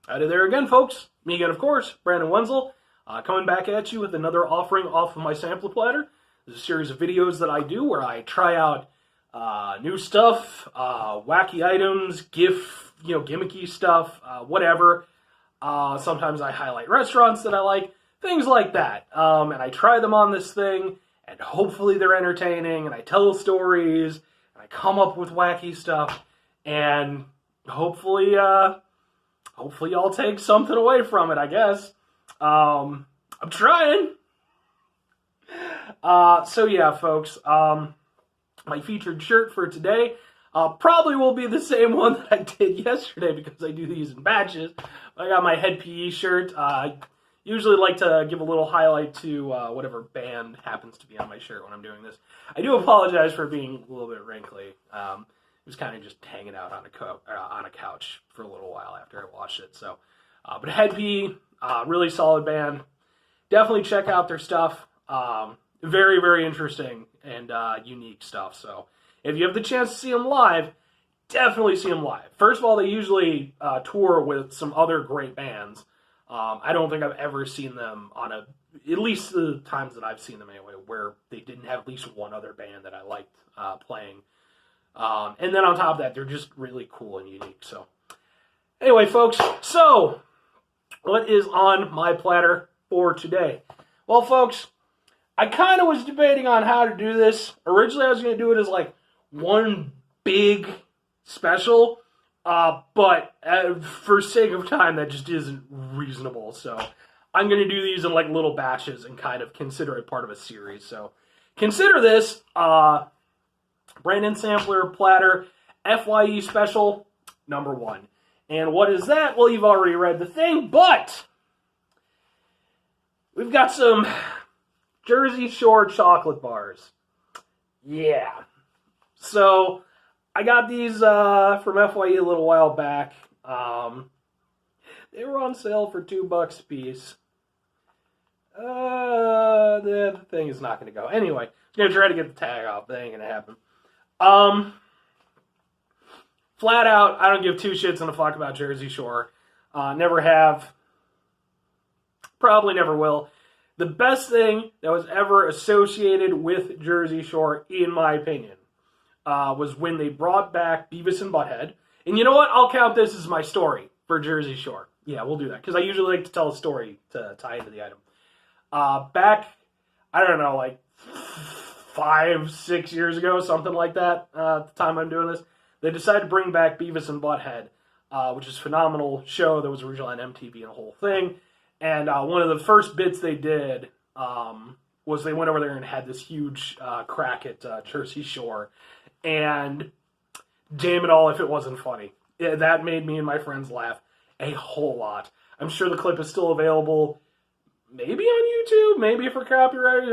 Howdy there again, folks. Me again, of course, Brandon Wenzel, coming back at you with another offering off of my sampler platter. This is a series of videos that I do where I try out new stuff, wacky items, gimmicky stuff, whatever. Sometimes I highlight restaurants that I like, things like that. And I try them on this thing, and hopefully they're entertaining, and I tell stories, and I come up with wacky stuff, and hopefully y'all take something away from it, I guess. I'm trying. So yeah, folks, my featured shirt for today probably will be the same one that I did yesterday because I do these in batches. I got my Head PE shirt. I usually like to give a little highlight to whatever band happens to be on my shirt when I'm doing this. I do apologize for being a little bit wrinkly. It was kind of just hanging out on a couch for a little while after I watched it. So, but Head PE, really solid band. Definitely check out their stuff. Very, very interesting and unique stuff. So, if you have the chance to see them live, definitely see them live. First of all, they usually tour with some other great bands. I don't think I've ever seen them on at least the times that I've seen them anyway, where they didn't have at least one other band that I liked playing. And then on top of that, they're just really cool and unique. So, anyway, folks, so what is on my platter for today? Well, folks, I kind of was debating on how to do this. Originally, I was going to do it as like one big special, but for sake of time, that just isn't reasonable. So, I'm going to do these in like little batches and kind of consider it part of a series. So, consider this Brandon Sampler Platter F.Y.E. Special number 1. And what is that? Well, you've already read the thing, but we've got some Jersey Shore chocolate bars. Yeah. So, I got these from F.Y.E. a little while back. They were on sale for $2 a piece. The thing is not going to go. Anyway, I'm going to try to get the tag off. That ain't going to happen. Flat out, I don't give two shits and a fuck about Jersey Shore. Never have. Probably never will. The best thing that was ever associated with Jersey Shore, in my opinion, was when they brought back Beavis and Butthead. And you know what? I'll count this as my story for Jersey Shore. Yeah, we'll do that. Because I usually like to tell a story to tie into the item. Back, I don't know, like 5-6 years ago, something like that, at the time I'm doing this, they decided to bring back Beavis and Butthead, which is a phenomenal show that was originally on MTV and a whole thing. And one of the first bits they did was they went over there and had this huge crack at Jersey Shore. And damn it all if it wasn't funny. That made me and my friends laugh a whole lot. I'm sure the clip is still available, maybe on YouTube, maybe for copyright,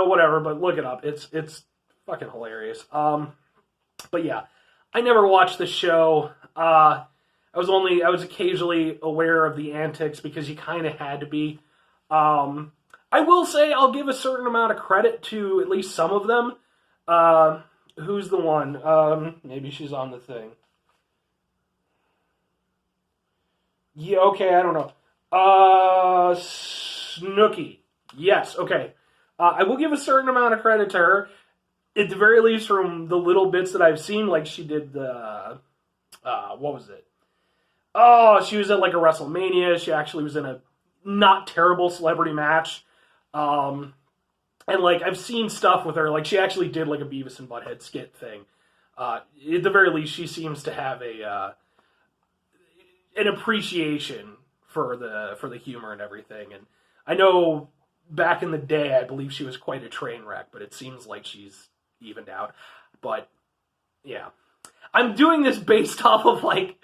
whatever, but look it up. It's fucking hilarious. But yeah, I never watched the show. I was occasionally aware of the antics because you kind of had to be. I will say I'll give a certain amount of credit to at least some of them. Who's the one? Maybe she's on the thing. Yeah, okay, I don't know. Snooki. Yes, okay. I will give a certain amount of credit to her. At the very least, from the little bits that I've seen, like she did the, what was it? Oh, she was at like a WrestleMania. She actually was in a not terrible celebrity match. And like, I've seen stuff with her. Like, she actually did like a Beavis and Butthead skit thing. At the very least, she seems to have an appreciation for the humor and everything. And I know back in the day, I believe she was quite a train wreck, but it seems like she's evened out. But yeah, I'm doing this based off of like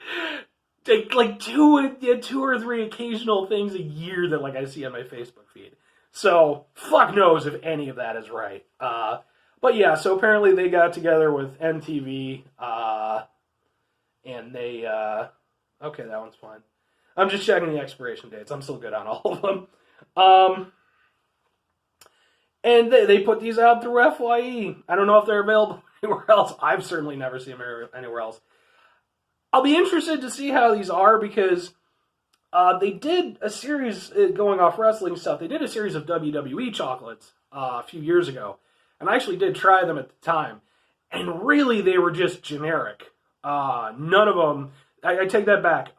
two or three occasional things a year that like I see on my Facebook feed. So fuck knows if any of that is right. But yeah, so apparently they got together with MTV, and they okay, that one's fine. I'm just checking the expiration dates. I'm still good on all of them. And they put these out through F.Y.E. I don't know if they're available anywhere else. I've certainly never seen them anywhere else. I'll be interested to see how these are because They did a series, going off wrestling stuff, they did a series of WWE chocolates a few years ago. And I actually did try them at the time. And really, they were just generic. None of them, I take that back.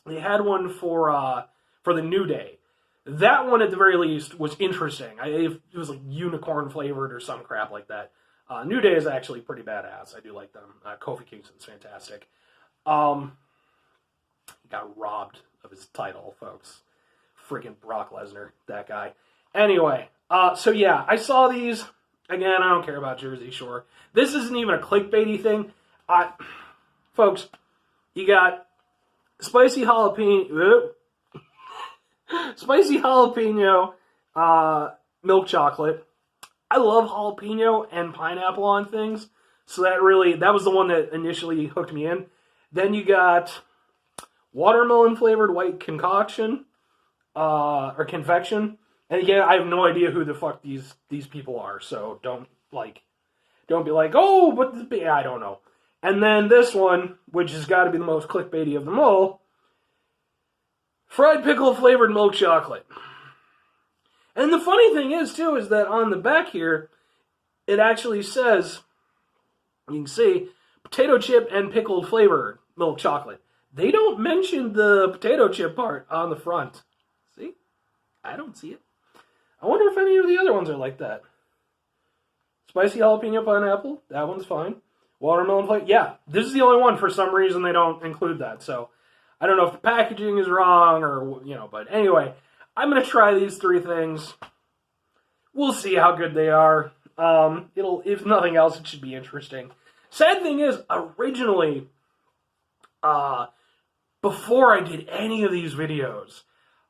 They had one for the New Day. That one, at the very least, was interesting. It was like unicorn flavored or some crap like that. New Day is actually pretty badass. I do like them. Kofi Kingston's fantastic. He got robbed of his title, folks. Freaking Brock Lesnar, that guy. Anyway, so yeah, I saw these. Again, I don't care about Jersey Shore. This isn't even a clickbaity thing. Folks, you got spicy jalapeno milk chocolate. I love jalapeno and pineapple on things, so that was the one that initially hooked me in. Then you got watermelon flavored white concoction, or confection. And again, I have no idea who the fuck these people are, so don't be like, oh, but I don't know. And then this one, which has got to be the most clickbaity of them all, fried pickle flavored milk chocolate. And the funny thing is, too, is that on the back here, it actually says, you can see, potato chip and pickle flavored milk chocolate. They don't mention the potato chip part on the front. See? I don't see it. I wonder if any of the other ones are like that. Spicy jalapeno pineapple, that one's fine. Watermelon flavor, yeah, this is the only one. For some reason, they don't include that. So, I don't know if the packaging is wrong or, but anyway, I'm going to try these three things. We'll see how good they are. If nothing else, it should be interesting. Sad thing is, originally, before I did any of these videos,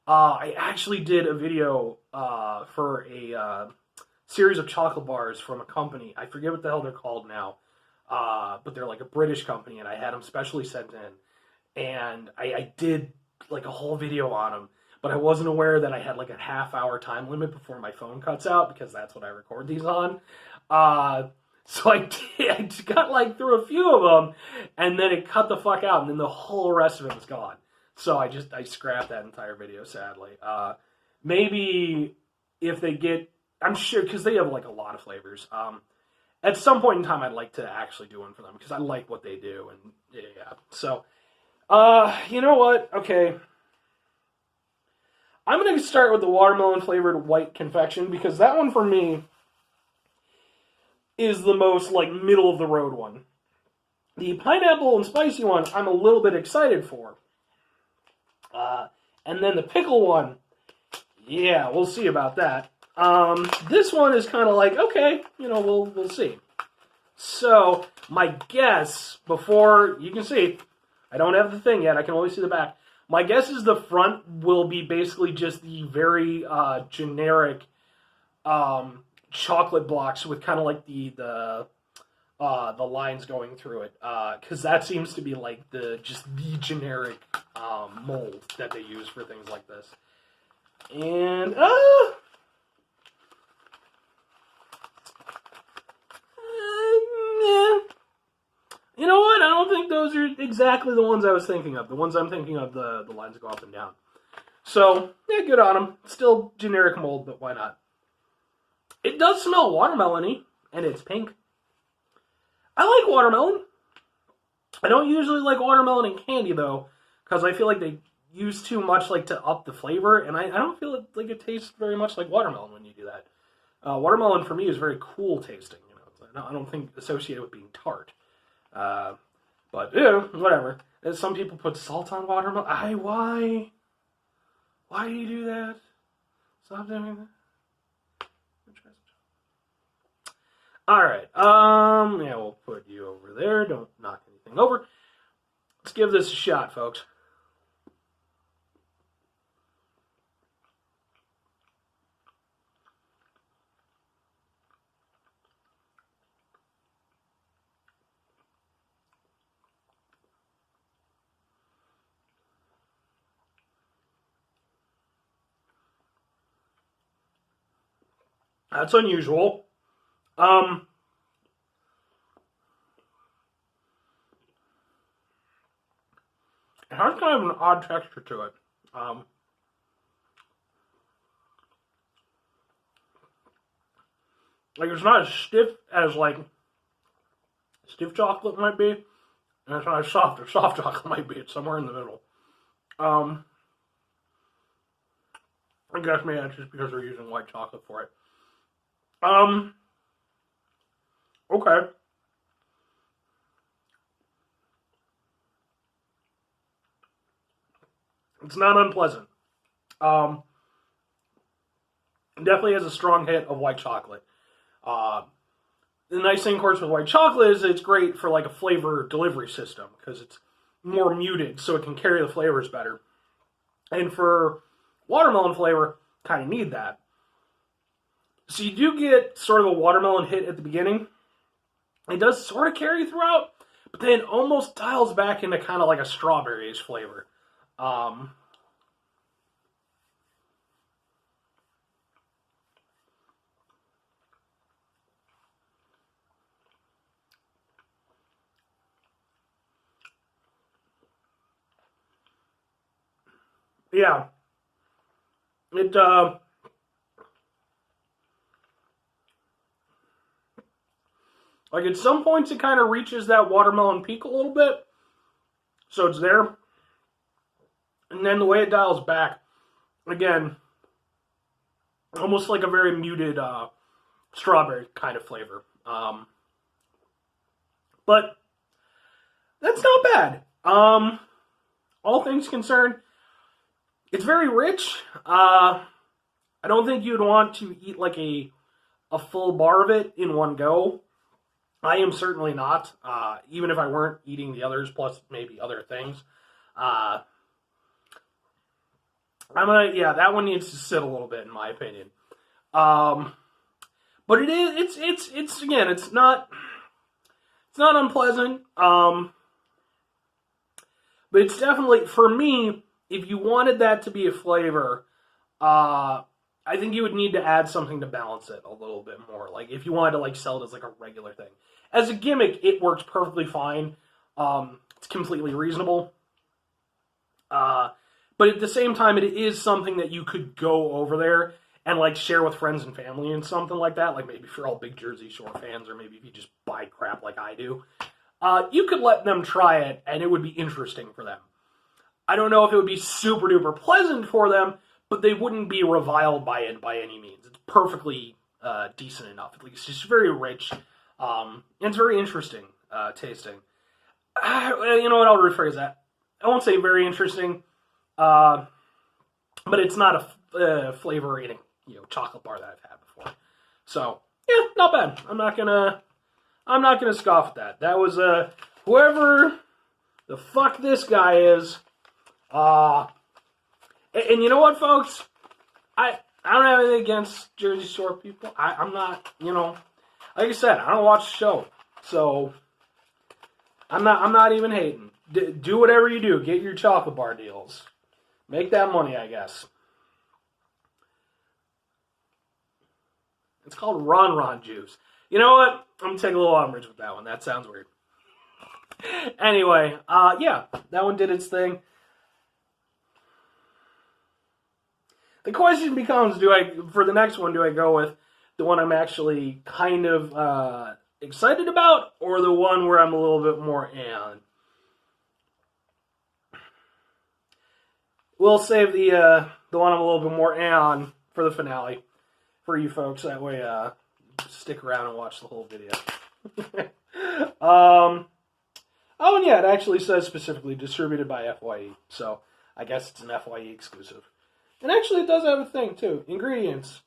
I actually did a video for a series of chocolate bars from a company. I forget what the hell they're called now, but they're like a British company, and I had them specially sent in. And I did like a whole video on them, but I wasn't aware that I had like a half-hour time limit before my phone cuts out, because that's what I record these on. So I got like through a few of them, and then it cut the fuck out, and then the whole rest of it was gone. So I scrapped that entire video, sadly. Maybe if they get, I'm sure, because they have like a lot of flavors. At some point in time, I'd like to actually do one for them, because I like what they do, and yeah. So, you know what? Okay. I'm going to start with the watermelon flavored white confection, because that one for me is the most like middle of the road one. The pineapple and spicy one, I'm a little bit excited for. And then the pickle one, yeah, we'll see about that. This one is kind of like, okay, we'll see. So, my guess, before, you can see, I don't have the thing yet, I can only see the back. My guess is the front will be basically just the very generic chocolate blocks with kind of like the lines going through it, because that seems to be like the generic mold that they use for things like this. And you know what? I don't think those are exactly the ones I was thinking of. The ones I'm thinking of, the lines go up and down. So, yeah, good on them. Still generic mold, but why not? It does smell watermelon-y, and it's pink. I like watermelon. I don't usually like watermelon in candy, though, because I feel like they use too much to up the flavor, and I don't feel like it tastes very much like watermelon when you do that. Watermelon, for me, is very cool tasting. I don't think associated with being tart. But, whatever. And some people put salt on watermelon. Why? Why do you do that? Stop doing that. Alright, yeah, we'll put you over there. Don't knock anything over. Let's give this a shot, folks. That's unusual. It has kind of an odd texture to it. Like, it's not as stiff as, like, stiff chocolate might be, and it's not as soft as soft chocolate might be. It's somewhere in the middle. I guess maybe that's just because we're using white chocolate for it. Okay. It's not unpleasant. Definitely has a strong hit of white chocolate. The nice thing, of course, with white chocolate is it's great for like a flavor delivery system because it's more muted, so it can carry the flavors better. And for watermelon flavor, kind of need that. So you do get sort of a watermelon hit at the beginning. It does sort of carry throughout, but then almost dials back into kind of like a strawberries flavor. Yeah. It, like at some points it kind of reaches that watermelon peak a little bit. So it's there. And then the way it dials back, again, almost like a very muted strawberry kind of flavor. But that's not bad. All things concerned, it's very rich. I don't think you'd want to eat like a full bar of it in one go. I am certainly not, even if I weren't eating the others, plus maybe other things. That one needs to sit a little bit, in my opinion. But it's again, it's not unpleasant. But it's definitely, for me, if you wanted that to be a flavor, I think you would need to add something to balance it a little bit more. Like, if you wanted to, like, sell it as, like, a regular thing. As a gimmick, it works perfectly fine. It's completely reasonable. But at the same time, it is something that you could go over there and, like, share with friends and family and something like that. Like, maybe if you're all big Jersey Shore fans, or maybe if you just buy crap like I do. You could let them try it, and it would be interesting for them. I don't know if it would be super duper pleasant for them, but they wouldn't be reviled by it by any means. It's perfectly decent enough. It's just very rich. And it's very interesting tasting. You know what? I'll rephrase that. I won't say very interesting, but it's not a flavor eating chocolate bar that I've had before. So yeah, not bad. I'm not gonna scoff at that. That was whoever the fuck this guy is. And you know what, folks? I don't have anything against Jersey Shore people. I'm not, like I said, I don't watch the show, so I'm not even hating. Do whatever you do. Get your chocolate bar deals. Make that money, I guess. It's called Ron Ron juice. You know what? I'm gonna take a little umbrage with that one. That sounds weird. Anyway, yeah, that one did its thing. The question becomes, for the next one, do I go with the one I'm actually kind of excited about, or the one where I'm a little bit more on? We'll save the one I'm a little bit more on for the finale for you folks. That way, stick around and watch the whole video. Oh, and yeah, it actually says specifically distributed by F.Y.E. So I guess it's an F.Y.E. exclusive. And actually, it does have a thing, too. Ingredients.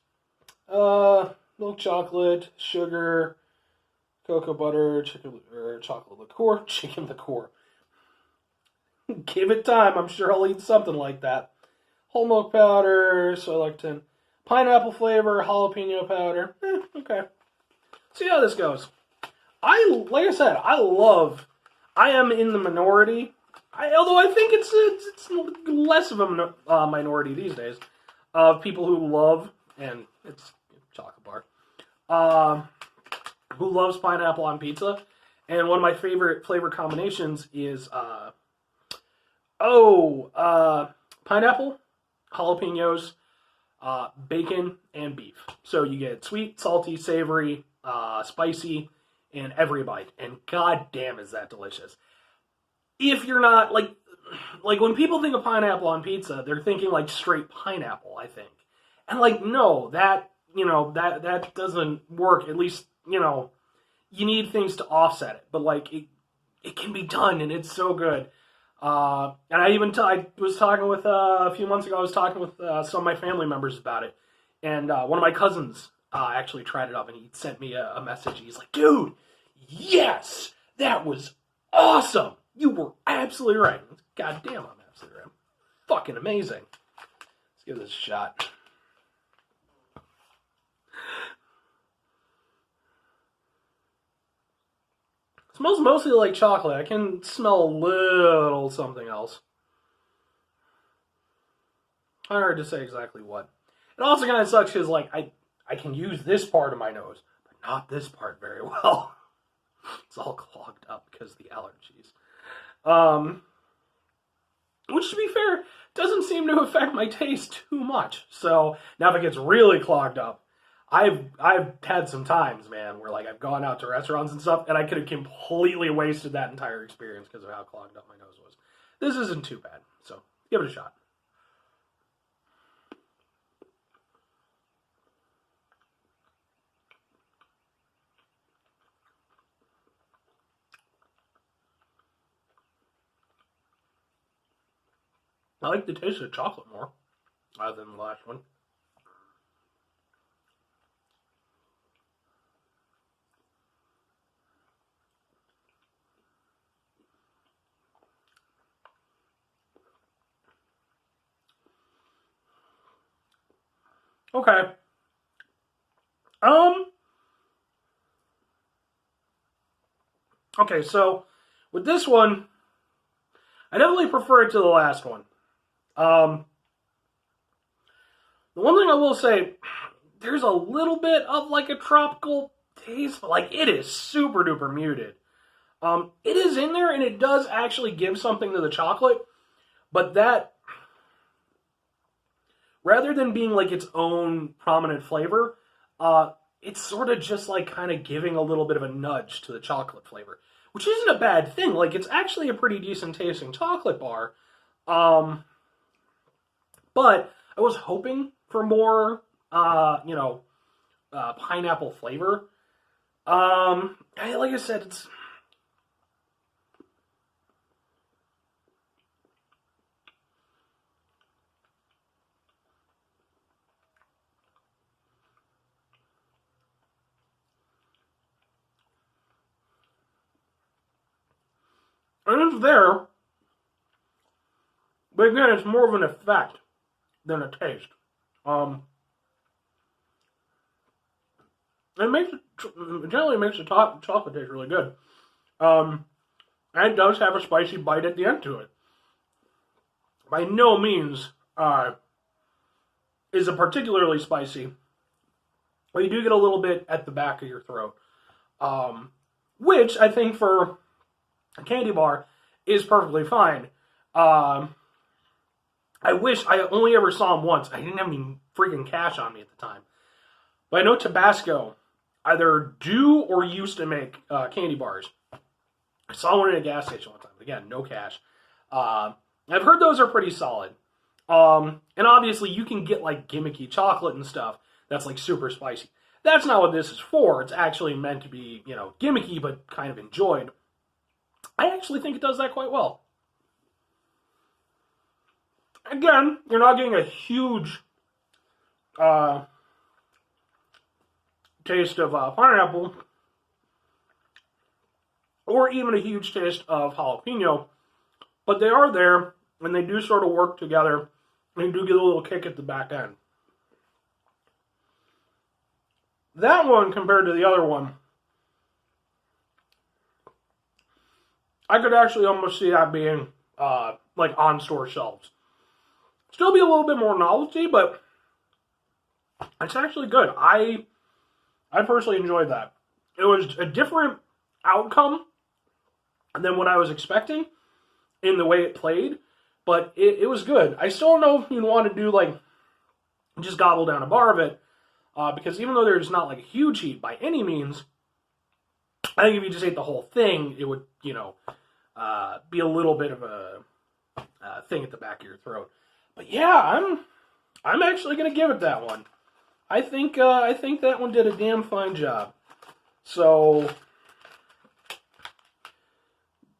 Milk chocolate, sugar, cocoa butter, chocolate liqueur, chicken liqueur. Give it time. I'm sure I'll eat something like that. Whole milk powder, soy lecithin, pineapple flavor, jalapeno powder. Okay. See how this goes. Like I said, I am in the minority. Although I think it's less of a minority these days of people who love, and it's chocolate bar, who loves pineapple on pizza. And one of my favorite flavor combinations is Oh, pineapple, jalapenos, bacon, and beef. So you get sweet, salty, savory, spicy, in every bite. And god damn, is that delicious. If you're not like when people think of pineapple on pizza, they're thinking like straight pineapple, I think. And like no, that that doesn't work. At least, you need things to offset it. But like it can be done and it's so good. And I was talking with a few months ago. I was talking with some of my family members about it, and one of my cousins actually tried it up, and he sent me a message. He's like, "Dude, yes, that was awesome. You were absolutely right." God damn, I'm absolutely right. Fucking amazing. Let's give this a shot. It smells mostly like chocolate. I can smell a little something else. Hard to say exactly what. It also kind of sucks because like I can use this part of my nose, but not this part very well. It's all clogged up because of the allergies. Um, which, to be fair, doesn't seem to affect my taste too much. So now if it gets really clogged up, I've had some times, man, where like I've gone out to restaurants and stuff, and I could have completely wasted that entire experience because of how clogged up my nose was. This isn't too bad, so give it a shot. I like the taste of chocolate more than the last one. Okay. Um. Okay, so with this one, I definitely prefer it to the last one. Um. The one thing I will say, there's a little bit of like a tropical taste, but like it is super duper muted. It is in there and it does actually give something to the chocolate, but that rather than being like its own prominent flavor, it's sort of just like kind of giving a little bit of a nudge to the chocolate flavor, which isn't a bad thing. Like it's actually a pretty decent tasting chocolate bar. Um, but I was hoping for more, pineapple flavor. Like I said, it's there, but again, it's more of an effect than a taste. Um, it makes it generally makes the chocolate taste really good. Um, and it does have a spicy bite at the end to it. By no means is it particularly spicy, but you do get a little bit at the back of your throat, which I think for a candy bar is perfectly fine. Um, I wish I only ever saw them once. I didn't have any freaking cash on me at the time. But I know Tabasco either do or used to make candy bars. I saw one at a gas station one time. Again, no cash. I've heard those are pretty solid. And obviously, you can get like gimmicky chocolate and stuff that's like super spicy. That's not what this is for. It's actually meant to be, gimmicky but kind of enjoyed. I actually think it does that quite well. Again, you're not getting a huge uh, taste of pineapple or even a huge taste of jalapeno, but they are there and they do sort of work together and you do get a little kick at the back end. That one compared to the other one, I could actually almost see that being like on store shelves. Still be a little bit more novelty, but it's actually good. I personally enjoyed that. It was a different outcome than what I was expecting in the way it played, but it was good. I still don't know if you'd want to do like just gobble down a bar of it, because even though there's not like a huge heat by any means, I think if you just ate the whole thing, it would, be a little bit of a thing at the back of your throat. But yeah, I'm actually gonna give it that one. I think that one did a damn fine job. So,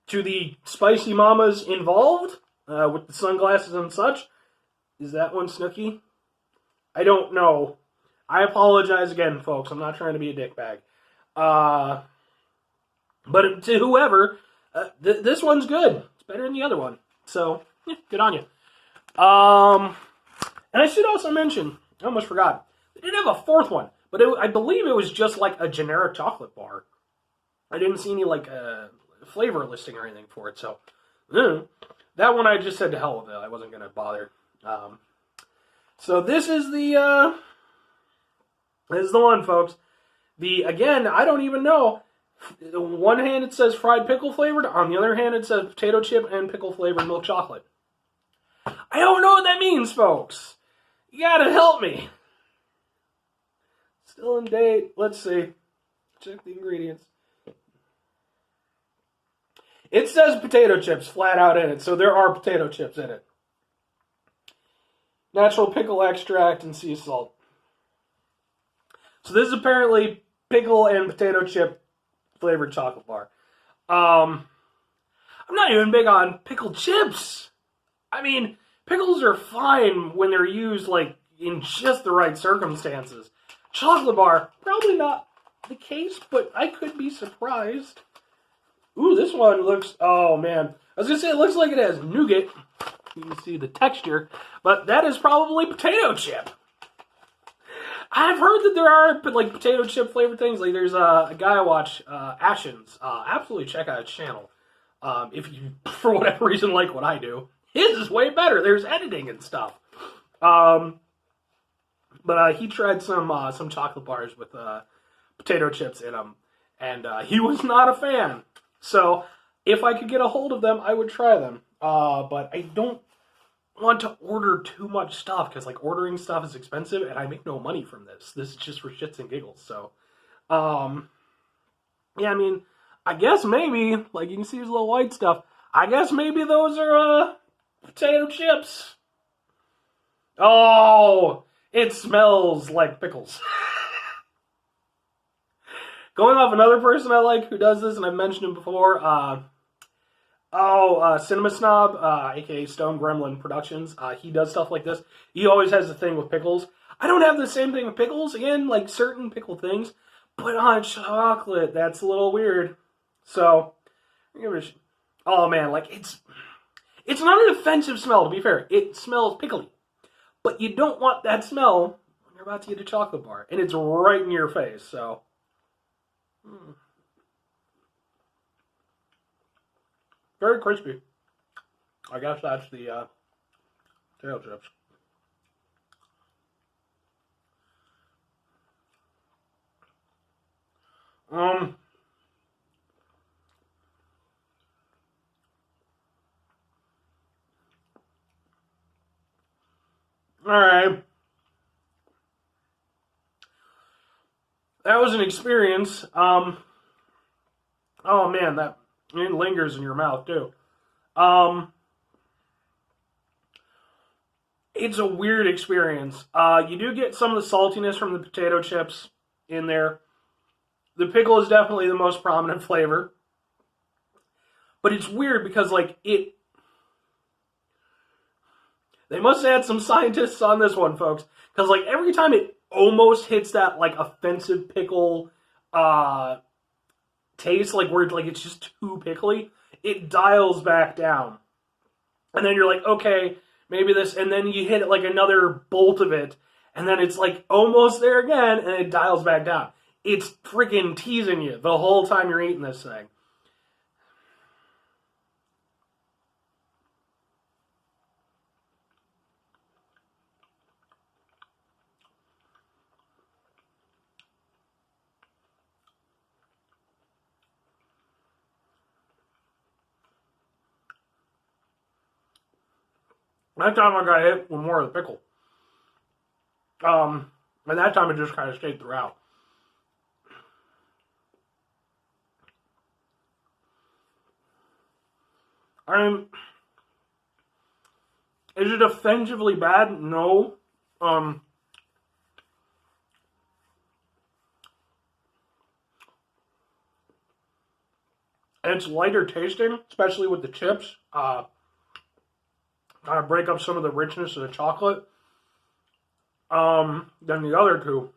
to the spicy mamas involved with the sunglasses and such, is that one Snooki? I don't know. I apologize again, folks. I'm not trying to be a dickbag. But to whoever, this one's good. It's better than the other one. So, yeah, good on you. And I should also mention, I almost forgot, they did have a fourth one, but I believe it was just like a generic chocolate bar. I didn't see any like flavor listing or anything for it, so that one I just said to hell with it. I wasn't gonna bother. So this is the one, folks. Again, I don't even know. On one hand it says fried pickle flavored, on the other hand it says potato chip and pickle flavored milk chocolate. I don't know what that means, folks. You gotta help me. Still in date. Let's see. Check the ingredients. It says potato chips flat out in it, so there are potato chips in it. Natural pickle extract and sea salt. So this is apparently pickle and potato chip flavored chocolate bar. I'm not even big on pickled chips. I mean, pickles are fine when they're used like in just the right circumstances. Chocolate bar, probably not the case, but I could be surprised. Ooh, this one looks, oh man. I was going to say it looks like it has nougat. You can see the texture, but that is probably potato chip. I've heard that there are like potato chip flavored things. Like there's a guy I watch, Ashens. Absolutely check out his channel. If you, for whatever reason, like what I do. His is way better. There's editing and stuff. But he tried some chocolate bars with potato chips in them, and he was not a fan. So if I could get a hold of them, I would try them. But I don't want to order too much stuff because like ordering stuff is expensive, and I make no money from this. This is just for shits and giggles. So, yeah, I mean, I guess maybe like you can see there's little white stuff. I guess maybe those are potato chips. Oh, it smells like pickles. Going off another person I like who does this, and I've mentioned him before, Cinema Snob, aka Stone Gremlin Productions. He does stuff like this. He always has a thing with pickles. I don't have the same thing with pickles, again, like certain pickle things, but on chocolate, that's a little weird. So, oh man, like it's not an offensive smell, to be fair. It smells pickly. But you don't want that smell when you're about to eat a chocolate bar. And it's right in your face, so. Very crispy. I guess that's the potato chips. Alright. That was an experience. Oh man, it lingers in your mouth too. It's a weird experience. You do get some of the saltiness from the potato chips in there. The pickle is definitely the most prominent flavor. But it's weird because like they must have had some scientists on this one, folks. Because like every time it almost hits that like offensive pickle taste, like where like it's just too pickly, it dials back down. And then you're like, okay, maybe this, and then you hit it like another bolt of it, and then it's like almost there again, and it dials back down. It's freaking teasing you the whole time you're eating this thing. That time I got hit with more of the pickle. And that time it just kind of stayed throughout. Is it offensively bad? No. It's lighter tasting, especially with the chips. Kind of break up some of the richness of the chocolate than the other two.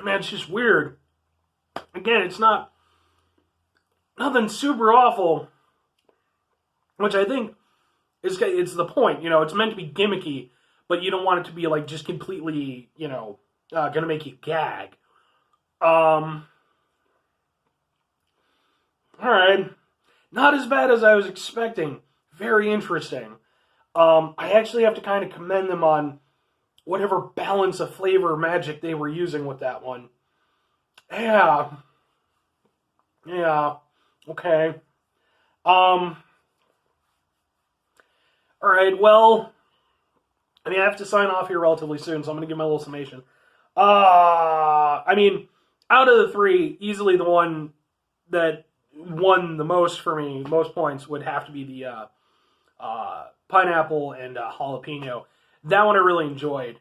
Man, it's just weird. Again, it's nothing super awful, which I think it's the point. It's meant to be gimmicky, but you don't want it to be like just completely, gonna make you gag. All right, not as bad as I was expecting. Very interesting. I actually have to kind of commend them on whatever balance of flavor magic they were using with that one. Yeah. Okay. All right. Well, I have to sign off here relatively soon, so I'm gonna give my little summation. Out of the three, easily the one that won the most for me, most points, would have to be the pineapple and jalapeno. That one I really enjoyed,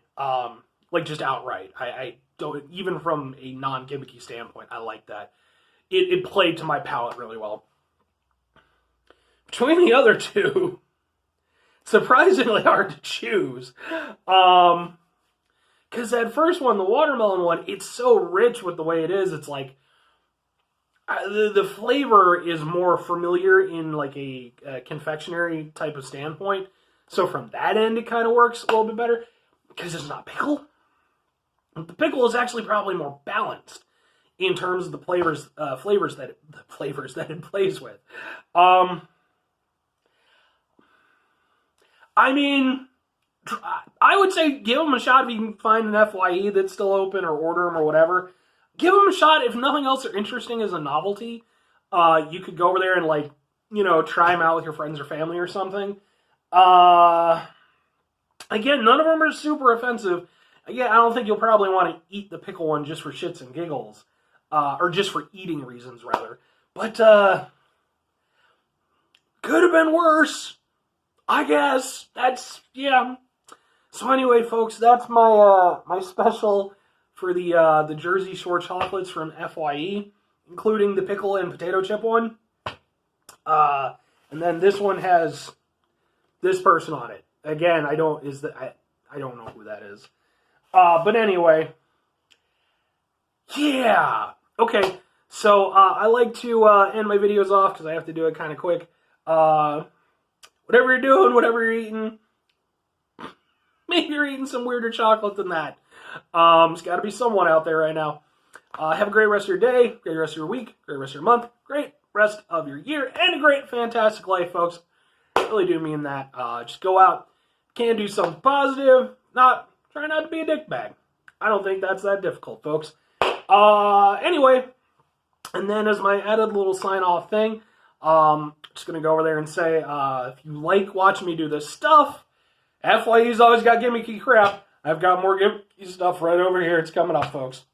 just outright. I don't, even from a non-gimmicky standpoint, I like that. It played to my palate really well. Between the other two, surprisingly hard to choose. Because that first one, the watermelon one, it's so rich with the way it is. It's like, the flavor is more familiar in like a confectionery type of standpoint. So from that end, it kind of works a little bit better. Because it's not pickle. The pickle is actually probably more balanced in terms of the flavors that it plays with. I would say give them a shot if you can find an F.Y.E that's still open, or order them or whatever. Give them a shot. If nothing else, they're interesting as a novelty. You could go over there and try them out with your friends or family or something. Again, none of them are super offensive. Again, I don't think you'll probably want to eat the pickle one just for shits and giggles. Or just for eating reasons, rather. But, could have been worse. I guess. Yeah. So anyway, folks, that's my special for the Jersey Shore chocolates from F.Y.E, including the pickle and potato chip one. And then this one has this person on it. Again, I don't know who that is. But anyway, yeah. Okay, so I like to end my videos off because I have to do it kind of quick. Whatever you're doing, whatever you're eating, maybe you're eating some weirder chocolate than that. There's got to be someone out there right now. Have a great rest of your day, great rest of your week, great rest of your month, great rest of your year, and a great, fantastic life, folks. I really do mean that. Just go out, can do something positive, try not to be a dickbag. I don't think that's that difficult, folks. Anyway, and then as my added little sign-off thing, just going to go over there and say, if you like watching me do this stuff, F.Y.E's always got gimmicky crap. I've got more gimmicky stuff right over here. It's coming up, folks.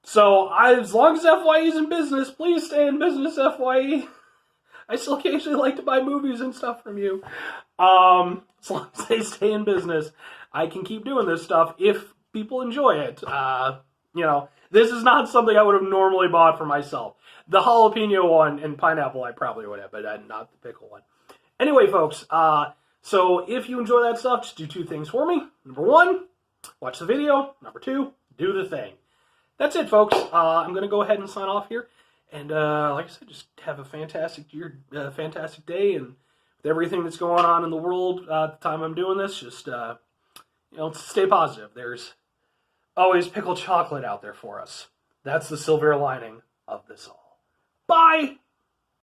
So as long as F.Y.E's in business, please stay in business, F.Y.E. I still occasionally like to buy movies and stuff from you. As long as they stay in business, I can keep doing this stuff if people enjoy it. This is not something I would have normally bought for myself. The jalapeno one and pineapple I probably would have, but not the pickle one. Anyway, folks, so if you enjoy that stuff, just do two things for me. Number one, watch the video. Number two, do the thing. That's it, folks. I'm going to go ahead and sign off here. And like I said, just have a fantastic year, fantastic day, and with everything that's going on in the world at the time I'm doing this, just stay positive. There's always pickle chocolate out there for us. That's the silver lining of this all. Bye!